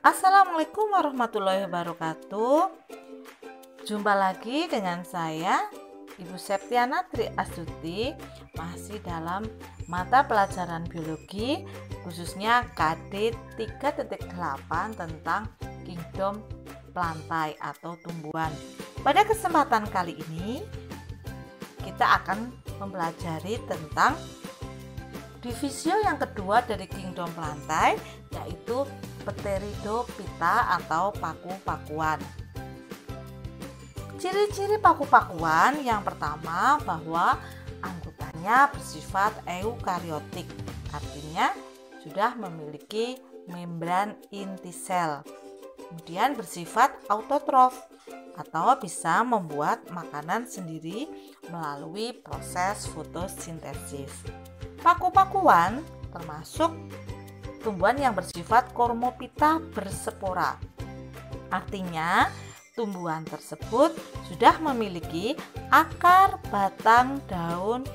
Assalamualaikum warahmatullahi wabarakatuh. Jumpa lagi dengan saya, Ibu Septiana Tri Astuti, masih dalam mata pelajaran biologi, khususnya KD 3.8 tentang kingdom plantae atau tumbuhan. Pada kesempatan kali ini, kita akan mempelajari tentang divisio yang kedua dari kingdom plantae, yaitu Pteridophyta atau paku-pakuan. Ciri-ciri paku-pakuan yang pertama bahwa anggotanya bersifat eukariotik, artinya sudah memiliki membran inti sel. Kemudian bersifat autotrof atau bisa membuat makanan sendiri melalui proses fotosintesis. Paku-pakuan termasuk tumbuhan yang bersifat Cormophyta berspora. Artinya, tumbuhan tersebut sudah memiliki akar, batang, daun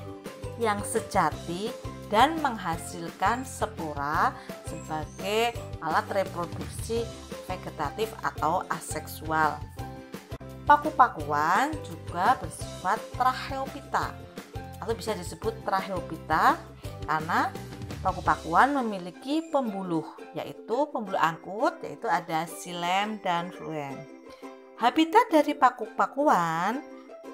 yang sejati dan menghasilkan spora sebagai alat reproduksi vegetatif atau aseksual. Paku-pakuan juga bersifat Tracheophyta atau bisa disebut Tracheophyta karena paku-pakuan memiliki pembuluh, yaitu pembuluh angkut, yaitu ada xilem dan fluem. Habitat dari paku-pakuan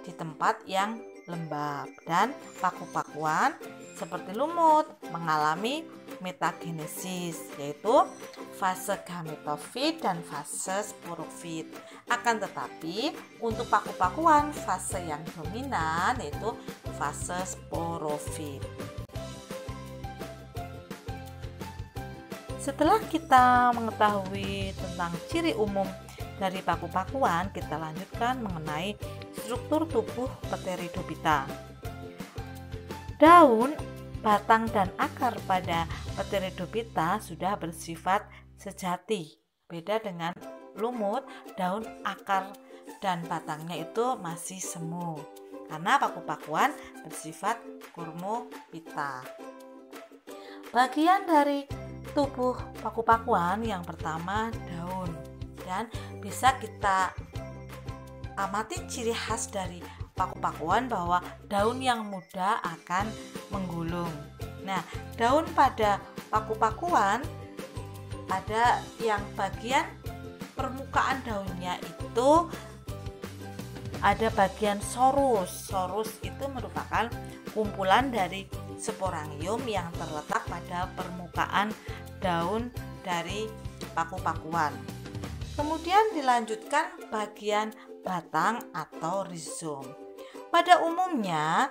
di tempat yang lembab, dan paku-pakuan seperti lumut mengalami metagenesis, yaitu fase gametofit dan fase sporofit. Akan tetapi untuk paku-pakuan fase yang dominan yaitu fase sporofit. Setelah kita mengetahui tentang ciri umum dari paku-pakuan, kita lanjutkan mengenai struktur tubuh Pteridophyta. Daun, batang, dan akar pada Pteridophyta sudah bersifat sejati. Beda dengan lumut, daun, akar, dan batangnya itu masih semu. Karena paku-pakuan bersifat Cormophyta. Bagian dari tubuh paku-pakuan yang pertama daun, dan bisa kita amati ciri khas dari paku-pakuan bahwa daun yang muda akan menggulung. Nah, daun pada paku-pakuan ada yang bagian permukaan daunnya itu ada bagian sorus. Sorus itu merupakan kumpulan dari sporangium yang terletak pada permukaan daun dari paku-pakuan. Kemudian dilanjutkan bagian batang atau rizom. Pada umumnya,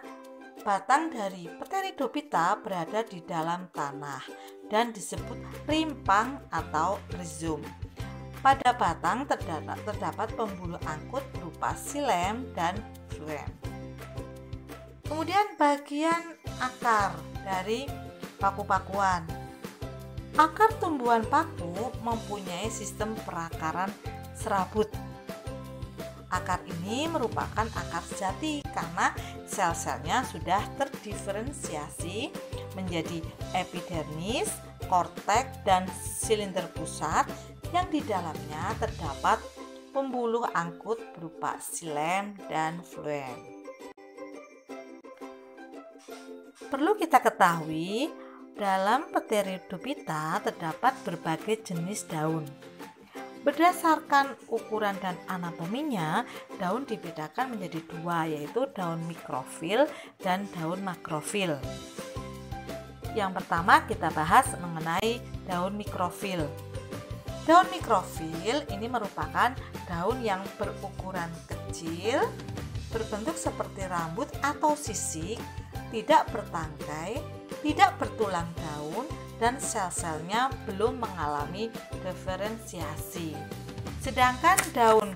batang dari Pteridophyta berada di dalam tanah dan disebut rimpang atau rizom. Pada batang terdapat pembuluh angkut berupa xilem dan fluem. Kemudian bagian akar dari paku-pakuan. Akar tumbuhan paku mempunyai sistem perakaran serabut. Akar ini merupakan akar sejati karena sel-selnya sudah terdiferensiasi menjadi epidermis, korteks, dan silinder pusat yang di dalamnya terdapat pembuluh angkut berupa xilem dan fluem. Perlu kita ketahui, dalam Pteridophyta terdapat berbagai jenis daun. Berdasarkan ukuran dan anatominya, daun dibedakan menjadi dua, yaitu daun mikrofil dan daun makrofil. Yang pertama kita bahas mengenai daun mikrofil. Daun mikrofil ini merupakan daun yang berukuran kecil, berbentuk seperti rambut atau sisik, tidak bertangkai, tidak bertulang daun, dan sel-selnya belum mengalami diferensiasi. Sedangkan daun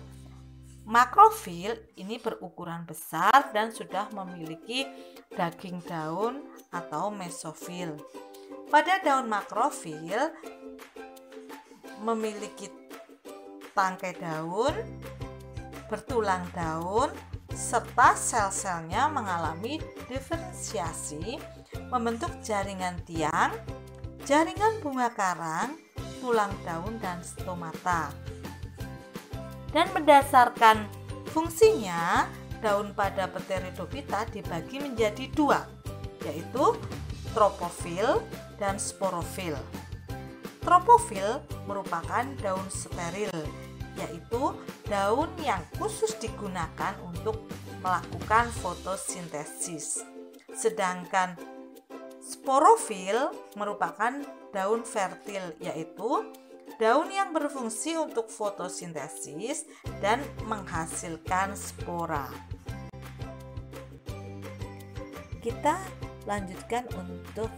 makrofil ini berukuran besar dan sudah memiliki daging daun atau mesofil. Pada daun makrofil memiliki tangkai daun, bertulang daun, serta sel-selnya mengalami diferensiasi membentuk jaringan tiang, jaringan bunga karang, tulang daun dan stomata. Dan berdasarkan fungsinya, daun pada Pteridophyta dibagi menjadi dua, yaitu tropofil dan sporofil. Tropofil merupakan daun steril, yaitu daun yang khusus digunakan untuk melakukan fotosintesis. Sedangkan sporofil merupakan daun fertil, yaitu daun yang berfungsi untuk fotosintesis dan menghasilkan spora. Kita lanjutkan untuk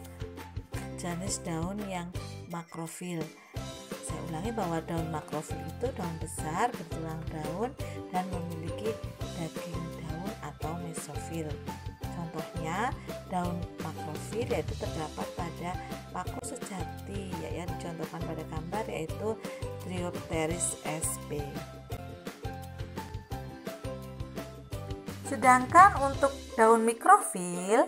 jenis daun yang makrofil. Saya ulangi bahwa daun makrofil itu daun besar bertulang daun dan memiliki daging daun atau mesofil. Contohnya daun makrofil yaitu terdapat pada paku sejati, yang dicontohkan pada gambar yaitu Triopteris sp. Sedangkan untuk daun mikrofil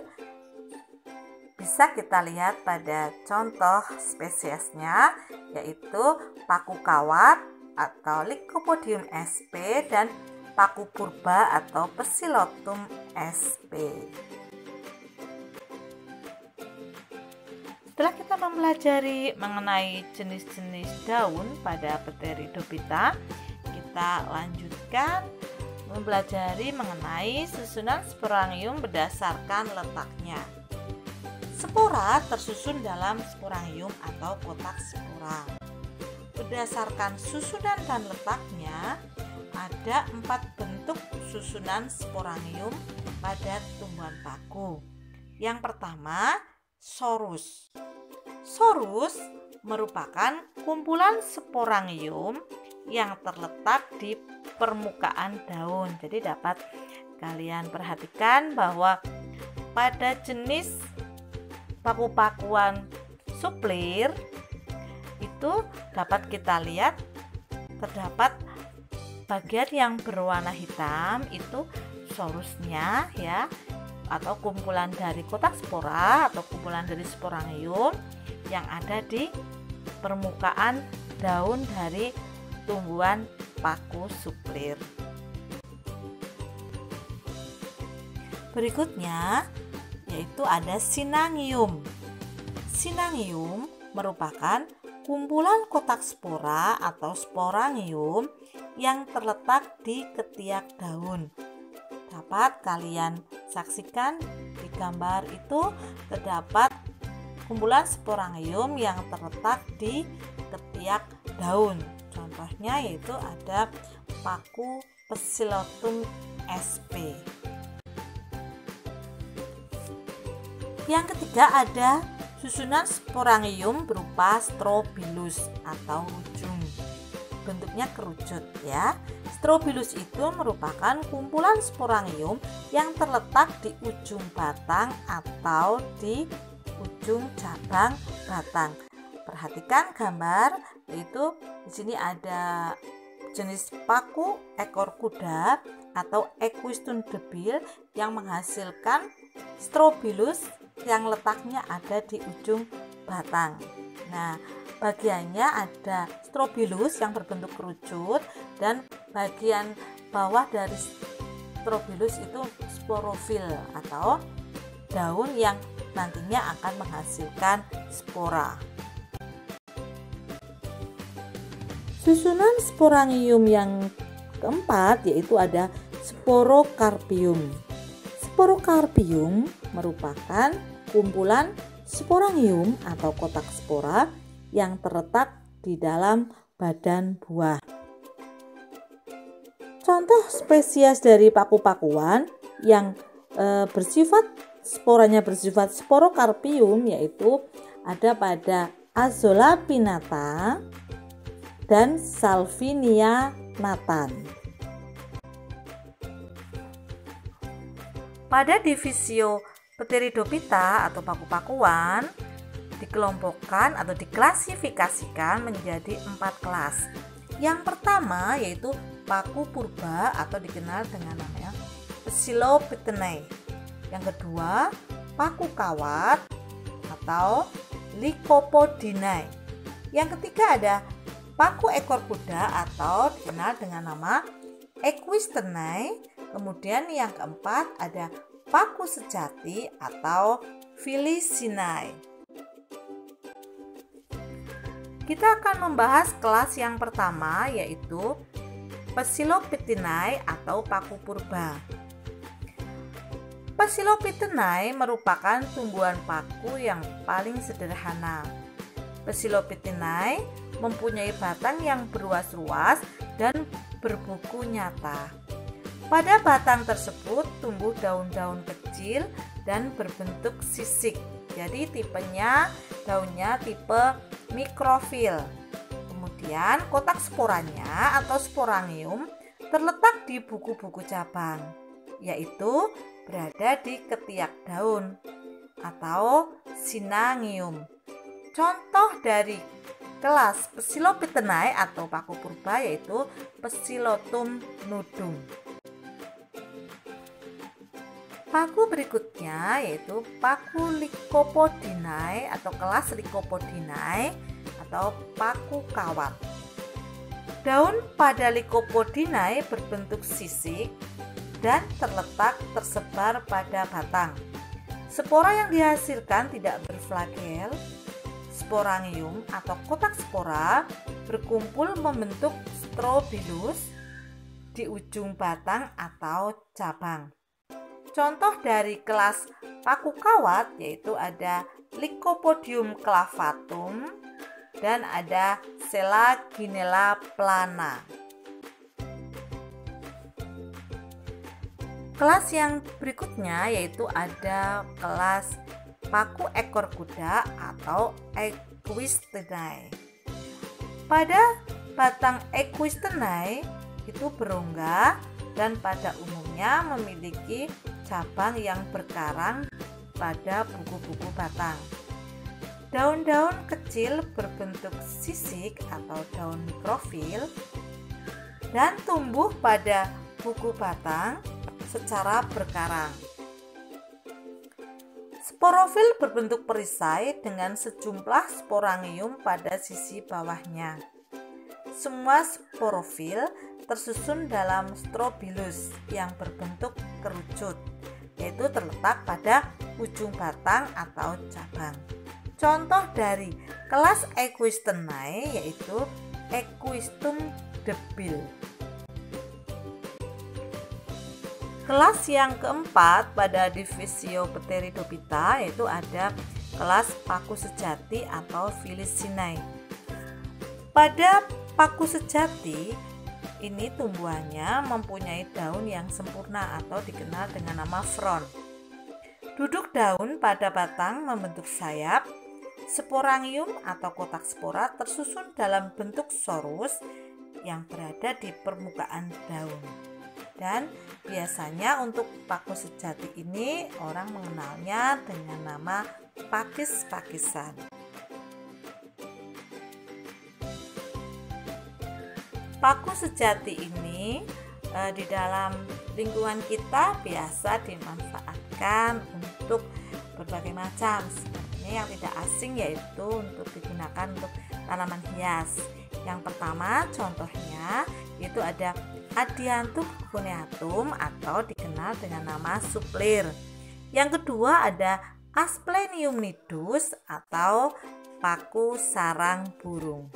bisa kita lihat pada contoh spesiesnya, yaitu paku kawat atau Lycopodium sp dan paku purba atau Psilotum sp. Setelah kita mempelajari mengenai jenis-jenis daun pada Pteridophyta, kita lanjutkan mempelajari mengenai susunan sporangium berdasarkan letaknya. Spora tersusun dalam sporangium atau kotak spora. Berdasarkan susunan dan letaknya, ada 4 bentuk susunan sporangium pada tumbuhan paku. Yang pertama, sorus. Sorus merupakan kumpulan sporangium yang terletak di permukaan daun. Jadi dapat kalian perhatikan bahwa pada jenis paku-pakuan suplir itu dapat kita lihat terdapat bagian yang berwarna hitam itu sorusnya ya, atau kumpulan dari kotak spora atau kumpulan dari sporangium yang ada di permukaan daun dari tumbuhan paku suplir. Berikutnya yaitu ada sinangium. Sinangium merupakan kumpulan kotak spora atau sporangium yang terletak di ketiak daun. Dapat kalian saksikan di gambar itu terdapat kumpulan sporangium yang terletak di ketiak daun. Contohnya yaitu ada paku Psilotum sp. Yang ketiga ada susunan sporangium berupa strobilus atau ujung. Bentuknya kerucut ya. Strobilus itu merupakan kumpulan sporangium yang terletak di ujung batang atau di ujung cabang batang. Perhatikan gambar, yaitu di sini ada jenis paku ekor kuda atau Equistun debil yang menghasilkan strobilus yang letaknya ada di ujung batang. Nah, bagiannya ada strobilus yang berbentuk kerucut dan bagian bawah dari strobilus itu sporofil atau daun yang nantinya akan menghasilkan spora. Susunan sporangium yang keempat yaitu ada sporokarpium. Sporokarpium merupakan kumpulan sporangium atau kotak spora yang terletak di dalam badan buah. Contoh spesies dari paku-pakuan yang sporanya bersifat sporokarpium yaitu ada pada Azolla pinnata dan Salvinia nathan. Pada divisio Pteridophyta atau paku-pakuan dikelompokkan atau diklasifikasikan menjadi 4 kelas. Yang pertama yaitu paku purba atau dikenal dengan namanya Psilopytinae. Yang kedua, paku kawat atau Lycopodinae. Yang ketiga ada paku ekor kuda atau dikenal dengan nama Equisternai. Kemudian yang keempat ada paku sejati atau Felicinae. Kita akan membahas kelas yang pertama, yaitu Psilopitinae atau paku purba. Psilopitinae merupakan tumbuhan paku yang paling sederhana. Psilopitinae mempunyai batang yang beruas-ruas dan berbuku nyata. Pada batang tersebut tumbuh daun-daun kecil dan berbentuk sisik. Jadi daunnya tipe mikrofil. Kemudian kotak sporanya atau sporangium terletak di buku-buku cabang, yaitu berada di ketiak daun atau sinangium. Contoh dari kelas Psilopitinae atau paku purba yaitu Psilotum nudum. Paku berikutnya yaitu paku Lycopodinae atau kelas Lycopodinae atau paku kawat. Daun pada Lycopodinae berbentuk sisik dan tersebar pada batang. Spora yang dihasilkan tidak berflagel. Sporangium atau kotak spora berkumpul membentuk strobilus di ujung batang atau cabang. Contoh dari kelas paku kawat yaitu ada Lycopodium clavatum dan ada Selaginella plana. Kelas yang berikutnya yaitu ada kelas paku ekor kuda atau Equisternai. Pada batang Equisternai itu berongga dan pada umumnya memiliki cabang yang berkarang pada buku-buku batang. Daun-daun kecil berbentuk sisik atau daun mikrofil dan tumbuh pada buku batang secara berkarang. Sporofil berbentuk perisai dengan sejumlah sporangium pada sisi bawahnya. Semua sporofil tersusun dalam strobilus yang berbentuk kerucut, yaitu terletak pada ujung batang atau cabang. Contoh dari kelas Equisternai yaitu Equistum debil. Kelas yang keempat pada divisio Pteridophyta yaitu ada kelas paku sejati atau Felicinae. Pada paku sejati ini tumbuhannya mempunyai daun yang sempurna atau dikenal dengan nama frond. Duduk daun pada batang membentuk sayap. Sporangium atau kotak spora tersusun dalam bentuk sorus yang berada di permukaan daun. Dan biasanya untuk paku sejati ini orang mengenalnya dengan nama pakis-pakisan. Paku sejati ini di dalam lingkungan kita biasa dimanfaatkan untuk berbagai macam. Sebenarnya yang tidak asing yaitu untuk digunakan untuk tanaman hias. Yang pertama contohnya itu ada Adiantum cuneatum atau dikenal dengan nama suplir. Yang kedua ada Asplenium nidus atau paku sarang burung.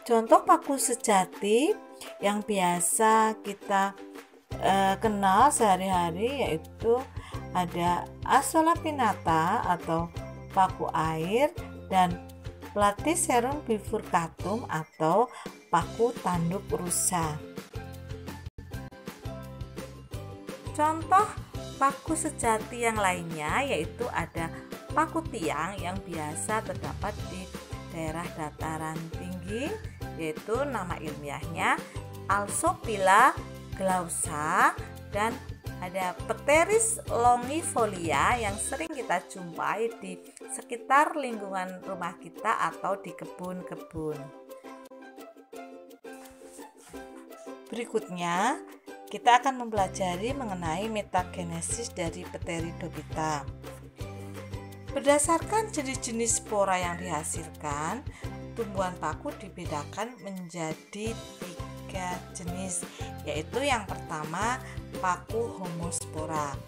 Contoh paku sejati yang biasa kita kenal sehari-hari yaitu ada Asolapinata atau paku air dan Platyserum bifurcatum atau paku tanduk rusa. Contoh paku sejati yang lainnya yaitu ada paku tiang yang biasa terdapat di daerah dataran tinggi, yaitu nama ilmiahnya Alsopila glauca, dan ada Pteris longifolia yang sering kita jumpai di sekitar lingkungan rumah kita atau di kebun-kebun. Berikutnya kita akan mempelajari mengenai metagenesis dari Pteridophyta. Berdasarkan jenis-jenis spora yang dihasilkan, tumbuhan paku dibedakan menjadi 3 jenis, yaitu yang pertama paku homospora.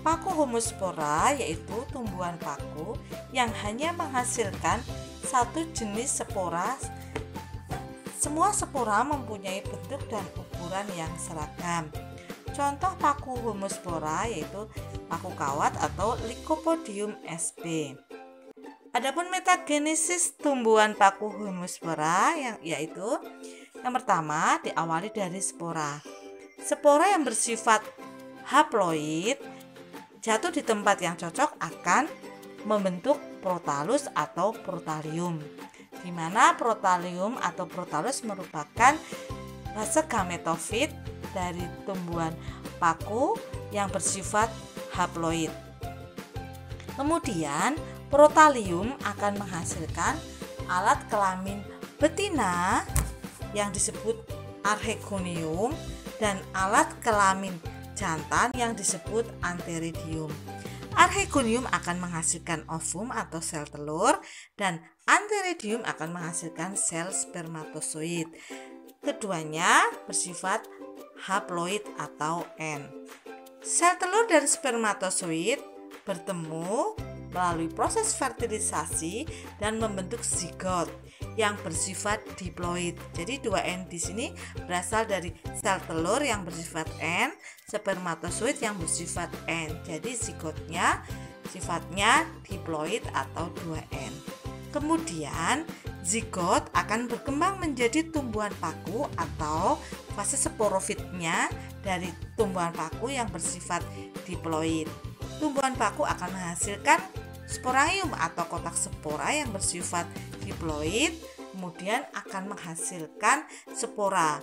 Paku homospora yaitu tumbuhan paku yang hanya menghasilkan satu jenis spora. Semua spora mempunyai bentuk dan ukuran yang seragam. Contoh paku homospora yaitu paku kawat atau Lycopodium sp. Adapun metagenesis tumbuhan paku homospora yaitu yang pertama diawali dari spora. Spora yang bersifat haploid jatuh di tempat yang cocok akan membentuk protalus atau protalium, di mana protalium atau protalus merupakan fase gametofit dari tumbuhan paku yang bersifat haploid. Kemudian protalium akan menghasilkan alat kelamin betina yang disebut archegonium dan alat kelamin jantan yang disebut antheridium. Archegonium akan menghasilkan ovum atau sel telur dan antheridium akan menghasilkan sel spermatozoid. Keduanya bersifat haploid atau N. Sel telur dan spermatozoid bertemu melalui proses fertilisasi dan membentuk zigot yang bersifat diploid. Jadi 2N di sini berasal dari sel telur yang bersifat N, spermatozoid yang bersifat N. Jadi zigotnya sifatnya diploid atau 2N. Kemudian zigot akan berkembang menjadi tumbuhan paku atau fase sporofitnya dari tumbuhan paku yang bersifat diploid. Tumbuhan paku akan menghasilkan sporangium atau kotak spora yang bersifat diploid, kemudian akan menghasilkan spora.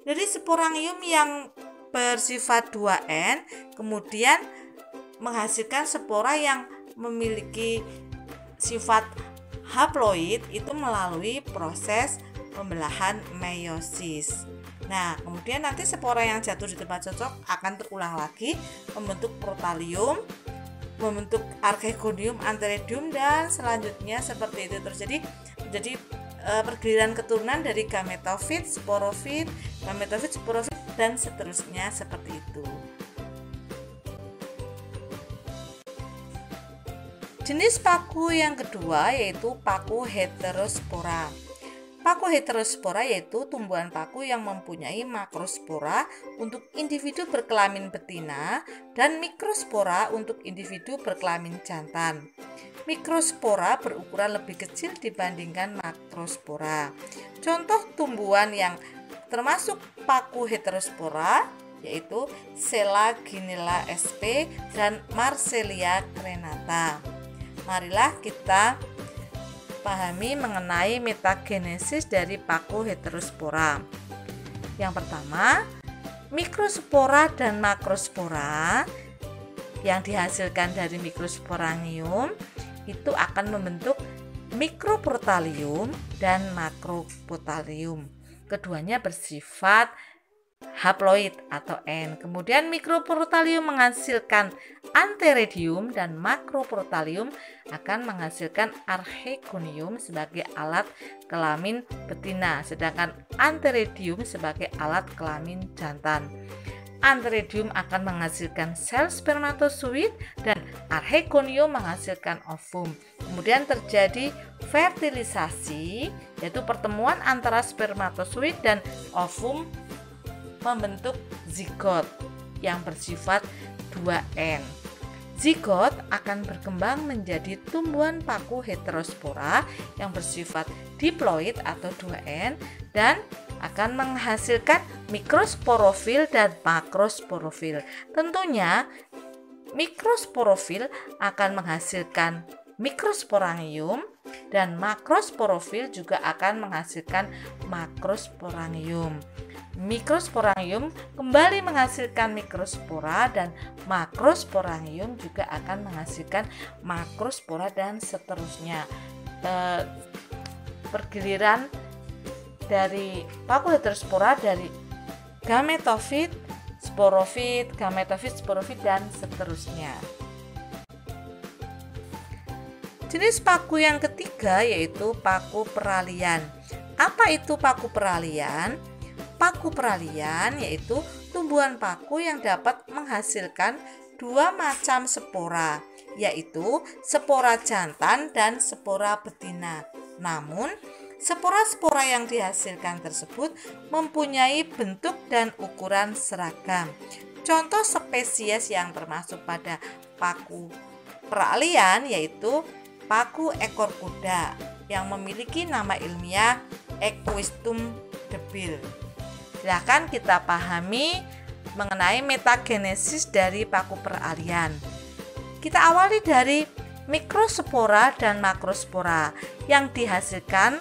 Dari sporangium yang bersifat 2N, kemudian menghasilkan spora yang memiliki sifat haploid itu melalui proses pembelahan meiosis. Nah, kemudian nanti spora yang jatuh di tempat cocok akan terulang lagi membentuk protalium, membentuk archegonium, antheridium, dan selanjutnya seperti itu terjadi. Jadi pergiliran keturunan dari gametofit, sporofit, dan seterusnya seperti itu. Jenis paku yang kedua yaitu paku heterospora. Paku heterospora yaitu tumbuhan paku yang mempunyai makrospora untuk individu berkelamin betina dan mikrospora untuk individu berkelamin jantan. Mikrospora berukuran lebih kecil dibandingkan makrospora. Contoh tumbuhan yang termasuk paku heterospora yaitu Selaginella sp dan Marselia crenata. Marilah kita pahami mengenai metagenesis dari paku heterospora. Yang pertama, mikrospora dan makrospora yang dihasilkan dari mikrosporangium itu akan membentuk mikroprotalium dan makroprotalium. Keduanya bersifat haploid atau N. Kemudian mikroprotalium menghasilkan antheridium dan makroprotalium akan menghasilkan archegonium sebagai alat kelamin betina, sedangkan antheridium sebagai alat kelamin jantan. Antheridium akan menghasilkan sel spermatozoid dan archegonium menghasilkan ovum. Kemudian terjadi fertilisasi, yaitu pertemuan antara spermatozoid dan ovum membentuk zigot yang bersifat 2N. Zigot akan berkembang menjadi tumbuhan paku heterospora yang bersifat diploid atau 2N dan akan menghasilkan mikrosporofil dan makrosporofil. Tentunya mikrosporofil akan menghasilkan mikrosporangium dan makrosporofil juga akan menghasilkan makrosporangium. Mikrosporangium kembali menghasilkan mikrospora dan makrosporangium juga akan menghasilkan makrospora dan seterusnya. Pergiliran dari paku heterospora dari gametofit, sporofit, gametofit, sporofit, dan seterusnya. Jenis paku yang ketiga yaitu paku peralian. Apa itu paku peralian? Paku peralian yaitu tumbuhan paku yang dapat menghasilkan dua macam spora, yaitu spora jantan dan spora betina. Namun, spora-spora yang dihasilkan tersebut mempunyai bentuk dan ukuran seragam. Contoh spesies yang termasuk pada paku peralian yaitu paku ekor kuda yang memiliki nama ilmiah Equistum debile. Silakan kita pahami mengenai metagenesis dari paku peralian. Kita awali dari mikrospora dan makrospora yang dihasilkan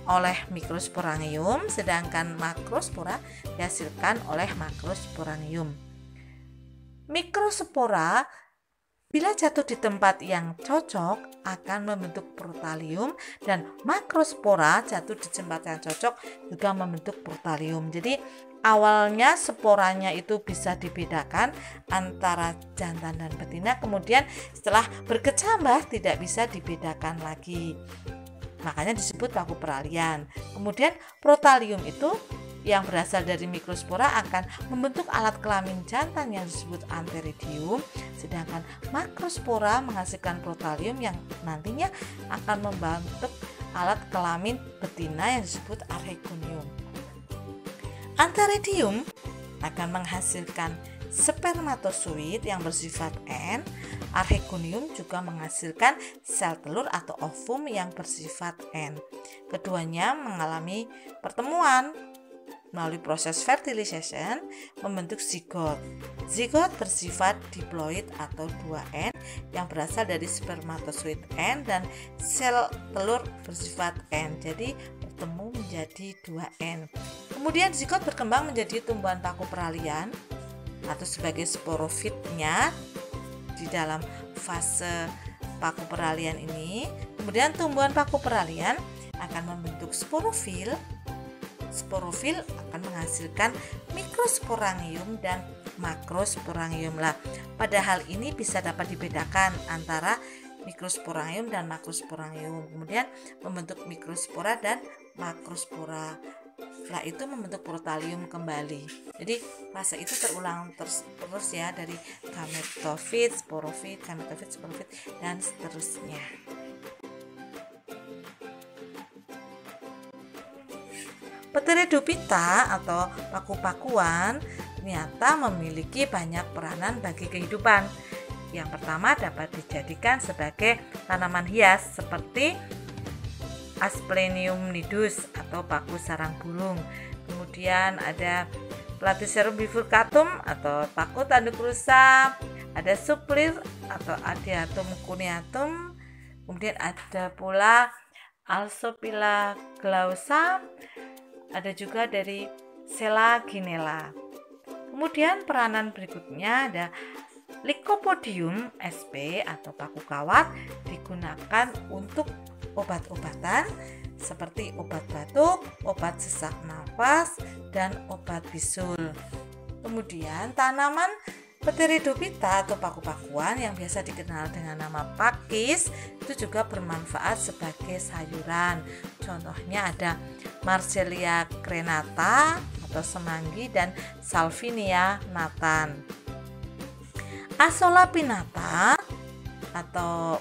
oleh mikrosporangium, sedangkan makrospora dihasilkan oleh makrosporangium. Mikrospora bila jatuh di tempat yang cocok akan membentuk protalium, dan makrospora jatuh di tempat yang cocok juga membentuk protalium. Jadi awalnya sporanya itu bisa dibedakan antara jantan dan betina, kemudian setelah berkecambah tidak bisa dibedakan lagi. Makanya disebut paku peralian. Kemudian protalium itu yang berasal dari mikrospora akan membentuk alat kelamin jantan yang disebut antheridium, sedangkan makrospora menghasilkan protalium yang nantinya akan membentuk alat kelamin betina yang disebut archegonium. Antheridium akan menghasilkan spermatozoid yang bersifat N. Archegonium juga menghasilkan sel telur atau ovum yang bersifat N. Keduanya mengalami pertemuan melalui proses fertilization membentuk zigot. Zigot bersifat diploid atau 2N yang berasal dari spermatozoid N dan sel telur bersifat N. Jadi bertemu menjadi 2N. Kemudian zigot berkembang menjadi tumbuhan paku peralian atau sebagai sporofitnya di dalam fase paku peralian ini. Kemudian tumbuhan paku peralian akan membentuk sporofil. Sporofil akan menghasilkan mikrosporangium dan makrosporangium. Pada hal ini bisa dapat dibedakan antara mikrosporangium dan makrosporangium. Kemudian membentuk mikrospora dan makrospora. Setelah itu membentuk protalium kembali. Jadi fase itu terulang terus ya, dari gametofit, sporofit, gametofit, sporofit, dan seterusnya. Pteridophyta atau paku-pakuan ternyata memiliki banyak peranan bagi kehidupan. Yang pertama dapat dijadikan sebagai tanaman hias seperti Asplenium nidus atau paku sarang burung. Kemudian ada Platyserum bifurcatum atau paku tanduk rusa, ada Suplir atau Adiatum cuneatum. Kemudian ada pula Alsopila glausa, ada juga dari Selaginella. Kemudian peranan berikutnya ada Lycopodium sp atau paku kawat, digunakan untuk obat-obatan seperti obat batuk, obat sesak nafas, dan obat bisul. Kemudian tanaman Pteridophyta atau paku-pakuan yang biasa dikenal dengan nama pakis itu juga bermanfaat sebagai sayuran. Contohnya ada Marsilea crenata atau semanggi dan Salvinia nathan. Azolla pinnata atau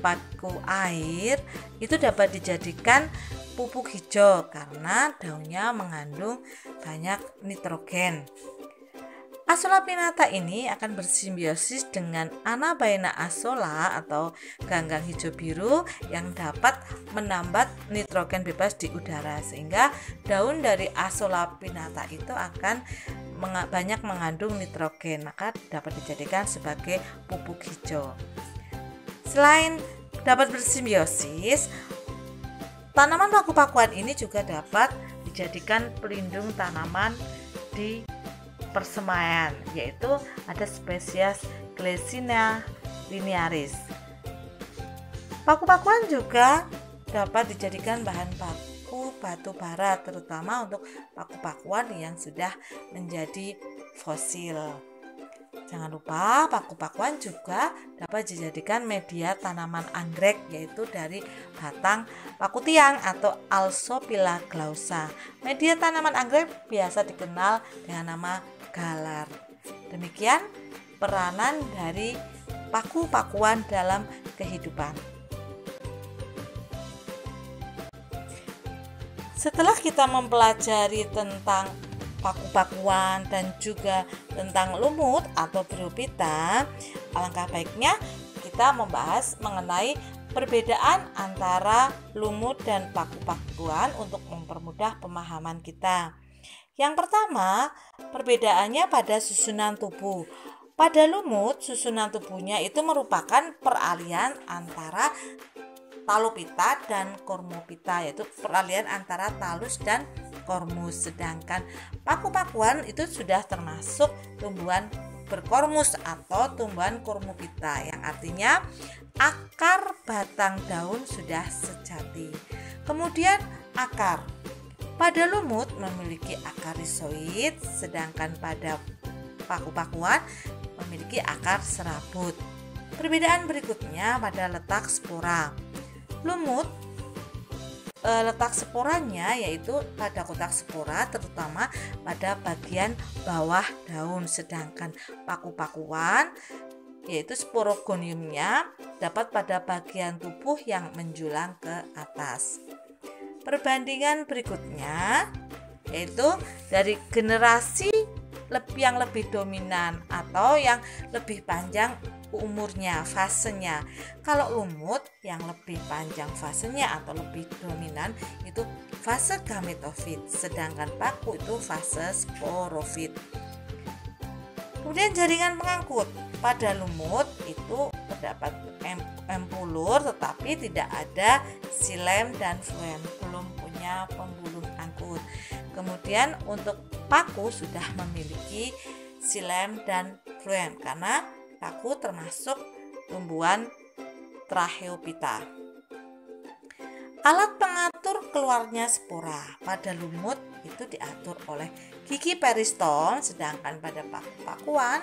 paku air itu dapat dijadikan pupuk hijau karena daunnya mengandung banyak nitrogen. Azolla pinnata ini akan bersimbiosis dengan Anabaena azolla atau ganggang hijau biru yang dapat menambat nitrogen bebas di udara, sehingga daun dari Azolla pinnata itu akan banyak mengandung nitrogen, maka dapat dijadikan sebagai pupuk hijau. Selain dapat bersimbiosis, tanaman paku-pakuan ini juga dapat dijadikan pelindung tanaman di persemaian, yaitu ada spesies Glesina linearis. Paku-pakuan juga dapat dijadikan bahan baku batu bara, terutama untuk paku-pakuan yang sudah menjadi fosil. Jangan lupa paku-pakuan juga dapat dijadikan media tanaman anggrek, yaitu dari batang paku tiang atau Alsopila glausa. Media tanaman anggrek biasa dikenal dengan nama galar. Demikian peranan dari paku-pakuan dalam kehidupan. Setelah kita mempelajari tentang paku-pakuan dan juga tentang lumut atau Bryophyta, alangkah baiknya kita membahas mengenai perbedaan antara lumut dan paku-pakuan untuk mempermudah pemahaman kita. Yang pertama, perbedaannya pada susunan tubuh. Pada lumut, susunan tubuhnya itu merupakan peralihan antara Talupita dan Cormopita, yaitu peralihan antara talus dan kormus. Sedangkan paku-pakuan itu sudah termasuk tumbuhan berkormus atau tumbuhan Cormopita, yang artinya akar batang daun sudah sejati. Kemudian akar. Pada lumut memiliki akar rizoid, sedangkan pada paku-pakuan memiliki akar serabut. Perbedaan berikutnya pada letak spora. Lumut letak sporanya yaitu pada kotak spora, terutama pada bagian bawah daun, sedangkan paku-pakuan yaitu sporogoniumnya dapat pada bagian tubuh yang menjulang ke atas. Perbandingan berikutnya yaitu dari generasi yang lebih dominan atau yang lebih panjang umurnya, fasenya. Kalau lumut yang lebih panjang fasenya atau lebih dominan itu fase gametofit, sedangkan paku itu fase sporofit. Kemudian jaringan pengangkut. Pada lumut itu terdapat empulur tetapi tidak ada xilem dan fluem, belum punya pembuluh angkut. Kemudian untuk paku sudah memiliki xilem dan fluem karena paku termasuk tumbuhan Tracheophyta. Alat pengatur keluarnya spora pada lumut itu diatur oleh gigi peristom, sedangkan pada paku-pakuan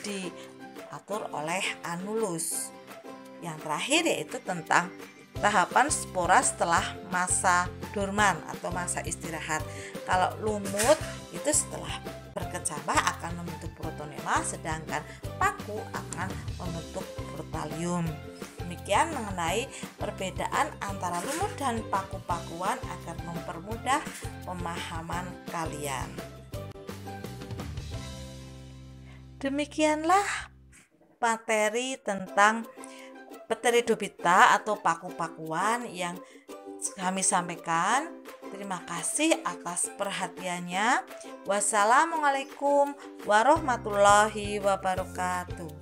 diatur oleh anulus. Yang terakhir yaitu tentang tahapan spora setelah masa dorman atau masa istirahat. Kalau lumut itu setelah berkecambah akan membentuk protonema, sedangkan paku akan membentuk protalium. Demikian mengenai perbedaan antara lumut dan paku-pakuan agar mempermudah pemahaman kalian. Demikianlah materi tentang Pteridophyta atau paku-pakuan yang kami sampaikan. Terima kasih atas perhatiannya. Wassalamualaikum warahmatullahi wabarakatuh.